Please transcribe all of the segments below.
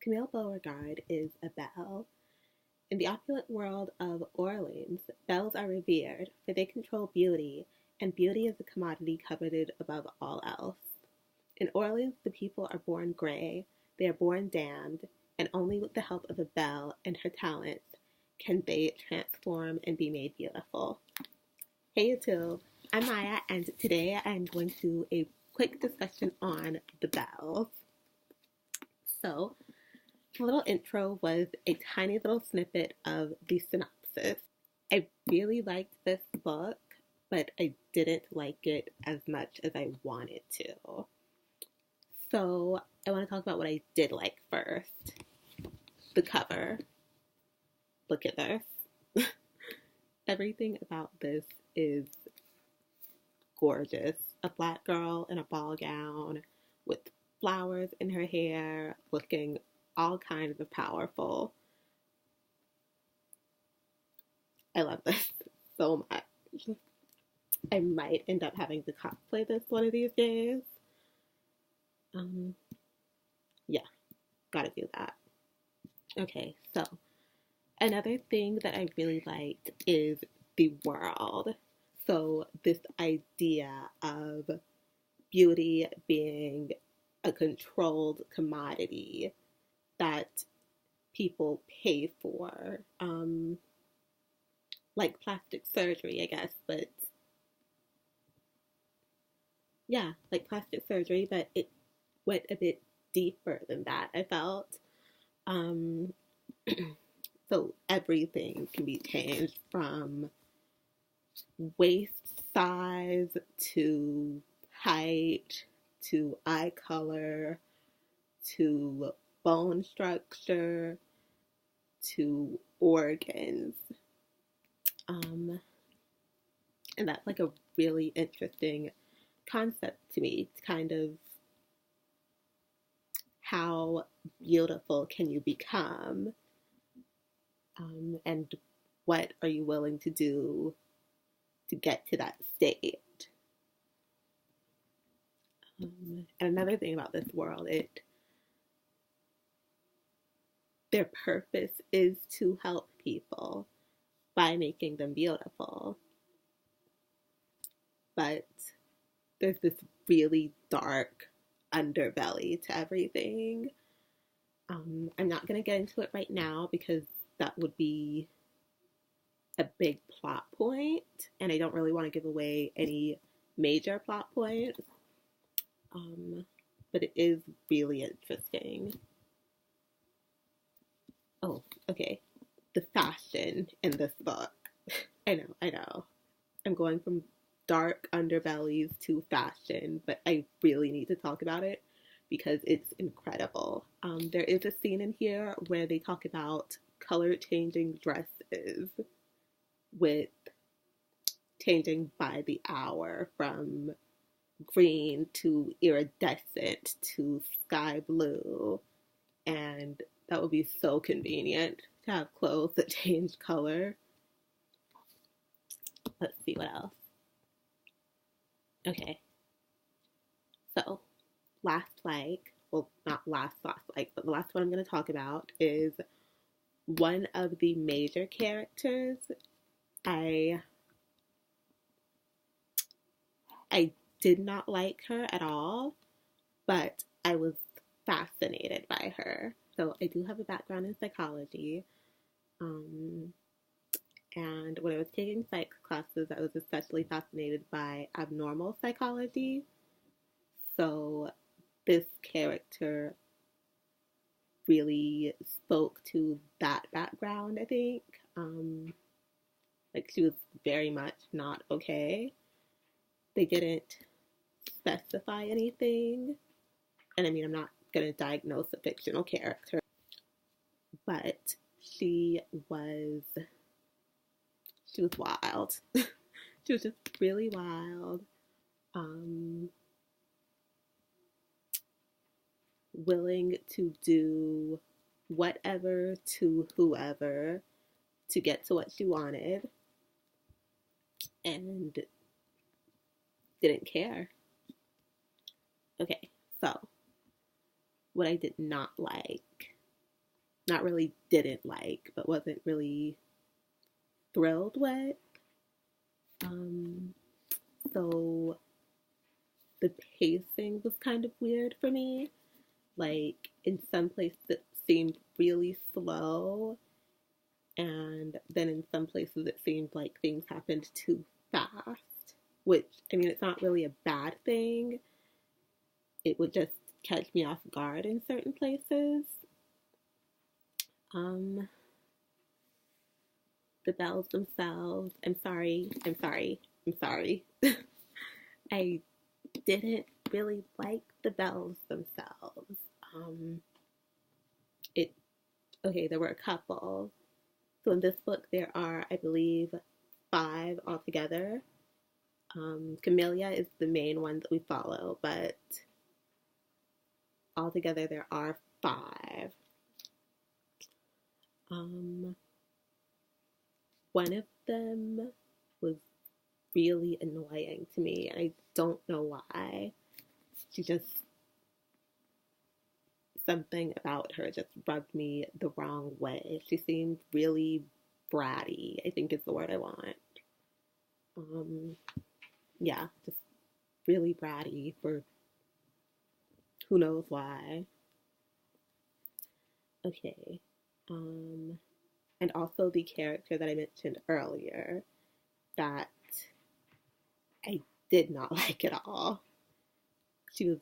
Camille Beauregard is a belle. In the opulent world of Orleans, belles are revered, for they control beauty, and beauty is a commodity coveted above all else. In Orleans, the people are born gray, they are born damned, and only with the help of a belle and her talents can they transform and be made beautiful. Hey YouTube, I'm Maya, and today I'm going to do a quick discussion on the belles. So, the little intro was a tiny little snippet of the synopsis. I really liked this book, but I didn't like it as much as I wanted to. So I want to talk about what I did like first. The cover. Look at this. Everything about this is gorgeous. A black girl in a ball gown with flowers in her hair, looking all kinds of powerful. I love this so much. I might end up having to cosplay this one of these days. Yeah, gotta do that. Okay, so another thing that I really liked is the world. So this idea of beauty being a controlled commodity that people pay for, like plastic surgery, I guess, but yeah, like plastic surgery, but it went a bit deeper than that, I felt. Um, so everything can be changed from waist size to height to eye color to bone structure to organs. And that's like a really interesting concept to me. It's kind of how beautiful can you become, and what are you willing to do to get to that state. And another thing about this world, their purpose is to help people by making them beautiful. But there's this really dark underbelly to everything. I'm not going to get into it right now because that would be a big plot point, and I don't really want to give away any major plot points. But it is really interesting. Oh, okay. The fashion in this book. I know. I'm going from dark underbellies to fashion, but I really need to talk about it because it's incredible. There is a scene in here where they talk about color changing dresses with changing by the hour from green to iridescent to sky blue, and that would be so convenient to have clothes that change color. Let's see what else. Okay, so last like, well, not last like, but the last one I'm going to talk about is one of the major characters. I did not like her at all, but I was fascinated by her. So I do have a background in psychology. And when I was taking psych classes, I was especially fascinated by abnormal psychology. So this character really spoke to that background, I think. Like, she was very much not okay. They didn't specify anything. And I mean, I'm not going to diagnose a fictional character, but she was wild. She was just really wild. Willing to do whatever to whoever to get to what she wanted, and didn't care. Okay, so what I did not like not really didn't like, but wasn't really thrilled with. So the pacing was kind of weird for me. Like, in some places it seemed really slow, and then in some places it seemed like things happened too fast, which, I mean, it's not really a bad thing. It would just catch me off guard in certain places. The bells themselves, I'm sorry. I didn't really like the bells themselves. It okay, there were a couple. So in this book there are, I believe, 5 altogether. Camellia is the main one that we follow, but altogether there are 5. One of them was really annoying to me, and I don't know why. She just, something about her just rubbed me the wrong way. She seemed really bratty, I think is the word I want. Yeah, just really bratty for who knows why. Okay. And also the character that I mentioned earlier that I did not like at all. She was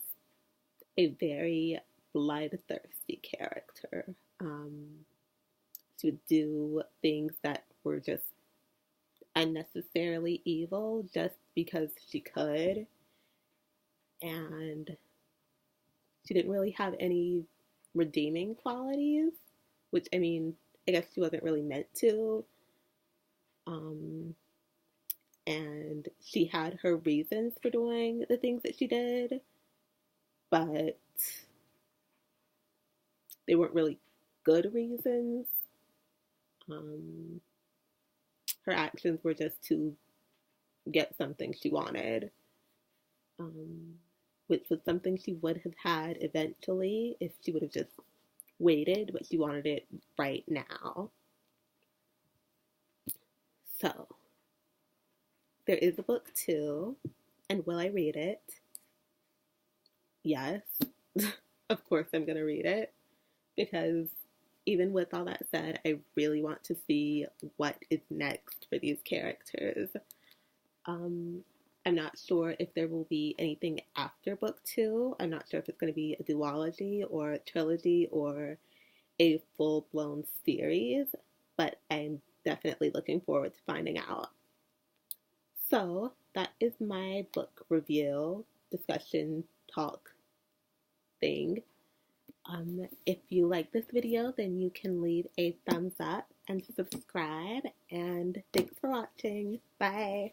a very bloodthirsty character. She would do things that were just unnecessarily evil just because she could. And she didn't really have any redeeming qualities, which, I mean, I guess she wasn't really meant to. And she had her reasons for doing the things that she did, but they weren't really good reasons. Her actions were just to get something she wanted, which was something she would have had eventually if she would have just waited, but she wanted it right now. So, there is a book 2, and will I read it? Yes. Of course I'm going to read it, because even with all that said, I really want to see what is next for these characters. I'm not sure if there will be anything after book 2. I'm not sure if it's going to be a duology or a trilogy or a full-blown series, but I'm definitely looking forward to finding out. So that is my book review, discussion, talk thing. If you like this video, then you can leave a thumbs up and subscribe, and thanks for watching. Bye!